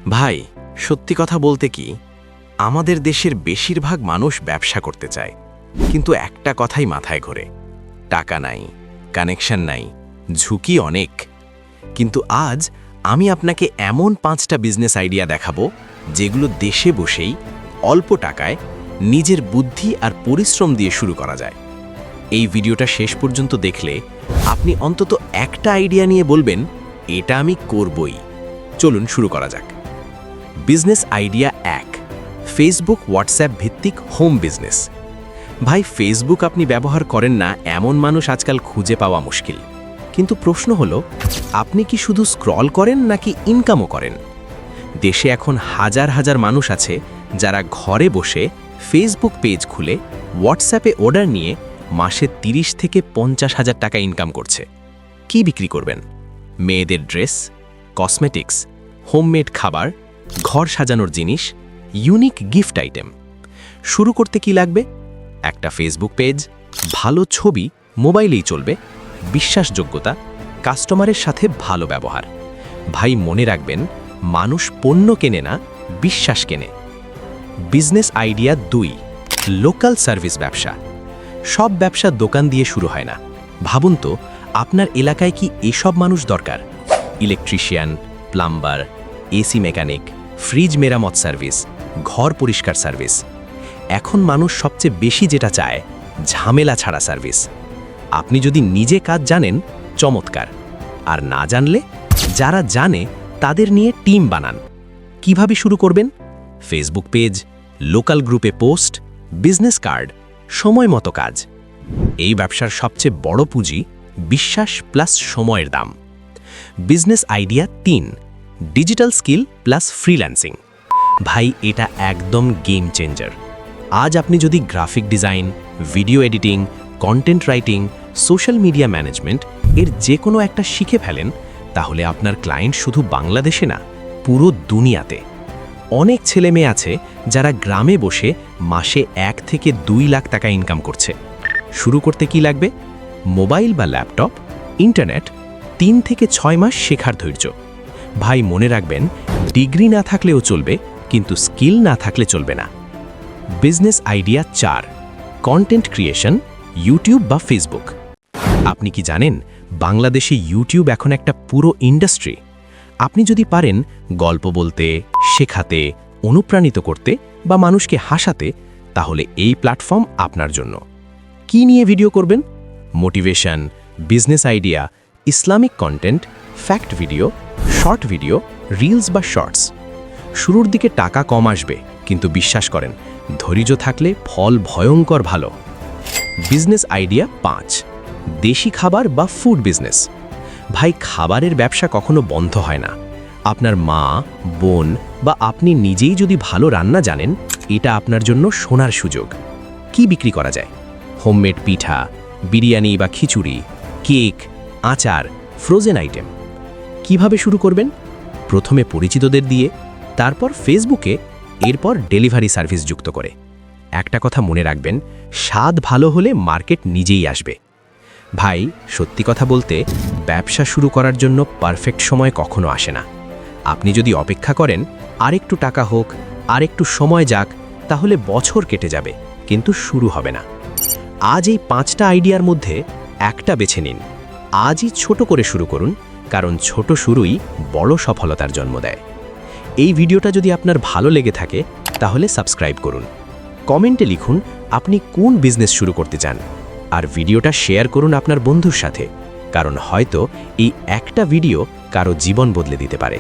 ভাই, সত্যি কথা বলতে কি, আমাদের দেশের বেশিরভাগ মানুষ ব্যবসা করতে চায়, কিন্তু একটা কথাই মাথায় ঘোরে, টাকা নাই, কানেকশন নাই, ঝুঁকি অনেক। কিন্তু আজ আমি আপনাকে এমন 5টা বিজনেস আইডিয়া দেখাবো যেগুলো দেশে বসেই অল্প টাকায় নিজের বুদ্ধি আর পরিশ্রম দিয়ে শুরু করা যায়। এই ভিডিওটা শেষ পর্যন্ত দেখলে আপনি অন্তত একটা আইডিয়া নিয়ে বলবেন, এটা আমি করবই। চলুন শুরু করা যাক। বিজনেস আইডিয়া 1, ফেসবুক হোয়াটসঅ্যাপ ভিত্তিক হোম বিজনেস। ভাই, ফেসবুক আপনি ব্যবহার করেন না এমন মানুষ আজকাল খুঁজে পাওয়া মুশকিল। কিন্তু প্রশ্ন হলো, আপনি কি শুধু স্ক্রল করেন নাকি ইনকামও করেন? দেশে এখন হাজার হাজার মানুষ আছে যারা ঘরে বসে ফেসবুক পেজ খুলে হোয়াটসঅ্যাপে অর্ডার নিয়ে মাসে 30 থেকে 50,000 টাকা ইনকাম করছে। কি বিক্রি করবেন? মেয়েদের ড্রেস, কসমেটিক্স, হোমমেড খাবার, ঘর সাজানোর জিনিস, ইউনিক গিফট আইটেম। শুরু করতে কি লাগবে? একটা ফেসবুক পেজ, ভালো ছবি, মোবাইলেই চলবে, বিশ্বাসযোগ্যতা, কাস্টমারের সাথে ভালো ব্যবহার। ভাই, মনে রাখবেন, মানুষ পণ্য কেনে না, বিশ্বাস কেনে। বিজনেস আইডিয়া 2, লোকাল সার্ভিস ব্যবসা। সব ব্যবসা দোকান দিয়ে শুরু হয় না। ভাবুন তো, আপনার এলাকায় কি এসব মানুষ দরকার? Electrician, plumber, AC mechanic, fridge মেরামত সার্ভিস, ঘর পরিষ্কার সার্ভিস। এখন মানুষ সবচেয়ে বেশি যেটা চায়, ঝামেলা ছাড়া সার্ভিস। আপনি যদি নিজে কাজ জানেন, চমৎকার। আর না জানলে যারা জানে তাদের নিয়ে টিম বানান। কিভাবে শুরু করবেন? ফেসবুক পেজ, লোকাল গ্রুপে পোস্ট, বিজনেস কার্ড, সময় মতো কাজ। এই ব্যবসার সবচেয়ে বড় পুঁজি বিশ্বাস প্লাস সময়ের দাম। Business idea 3, digital skill plus freelancing. ভাই, এটা একদম গেম চেঞ্জার। আজ আপনি যদি graphic design, video editing, content writing, social media management এর যে কোনো একটা শিখে ফেলেন, তাহলে আপনার ক্লায়েন্ট শুধু বাংলাদেশে না, পুরো দুনিয়াতে। অনেক ছেলে মেয়ে আছে যারা গ্রামে বসে মাসে 1 থেকে 2 লাখ টাকা ইনকাম করছে। শুরু করতে কি লাগবে? মোবাইল বা ল্যাপটপ, ইন্টারনেট, 3 থেকে 6 মাস শেখার ধৈর্য। ভাই, মনে রাখবেন, ডিগ্রি না থাকলেও চলবে, কিন্তু স্কিল না থাকলে চলবে না। Business idea 4, content creation, YouTube বা ফেসবুক। আপনি কি জানেন, বাংলাদেশে ইউটিউব এখন একটা পুরো ইন্ডাস্ট্রি। আপনি যদি পারেন গল্প বলতে, শেখাতে, অনুপ্রাণিত করতে বা মানুষকে হাসাতে, তাহলে এই প্ল্যাটফর্ম আপনার জন্য। কি নিয়ে ভিডিও করবেন? Motivation, business idea, Islamic content, fact video, short video, reels বা শর্টস। শুরুর দিকে টাকা কম আসবে, কিন্তু বিশ্বাস করেন, ধৈর্য থাকলে ফল ভয়ঙ্কর ভালো। বিজনেস আইডিয়া 5, দেশি খাবার বা ফুড বিজনেস। ভাই, খাবারের ব্যবসা কখনো বন্ধ হয় না। আপনার মা, বোন বা আপনি নিজেই যদি ভালো রান্না জানেন, এটা আপনার জন্য সোনার সুযোগ। কি বিক্রি করা যায়? হোমমেড পিঠা, বিরিয়ানি বা খিচুড়ি, কেক, আচার, ফ্রোজেন আইটেম। কিভাবে শুরু করবেন? প্রথমে পরিচিতদের দিয়ে, তারপর ফেসবুকে, এরপর ডেলিভারি সার্ভিস যুক্ত করে। একটা কথা মনে রাখবেন, স্বাদ ভালো হলে মার্কেট নিজেই আসবে। ভাই, সত্যি কথা বলতে, ব্যবসা শুরু করার জন্য পারফেক্ট সময় কখনো আসে না। আপনি যদি অপেক্ষা করেন আরেকটু টাকা হোক, আরেকটু সময় যাক, তাহলে বছর কেটে যাবে, কিন্তু শুরু হবে না। আজ এই 5টা আইডিয়ার মধ্যে একটা বেছে নিন। আজই ছোট করে শুরু করুন, কারণ ছোট শুরুই বড় সফলতার জন্ম দেয়। এই ভিডিওটা যদি আপনার ভালো লেগে থাকে, তাহলে সাবস্ক্রাইব করুন। কমেন্টে লিখুন আপনি কোন বিজনেস শুরু করতে চান, আর ভিডিওটা শেয়ার করুন আপনার বন্ধুর সাথে, কারণ হয়তো এই একটা ভিডিও কারো জীবন বদলে দিতে পারে।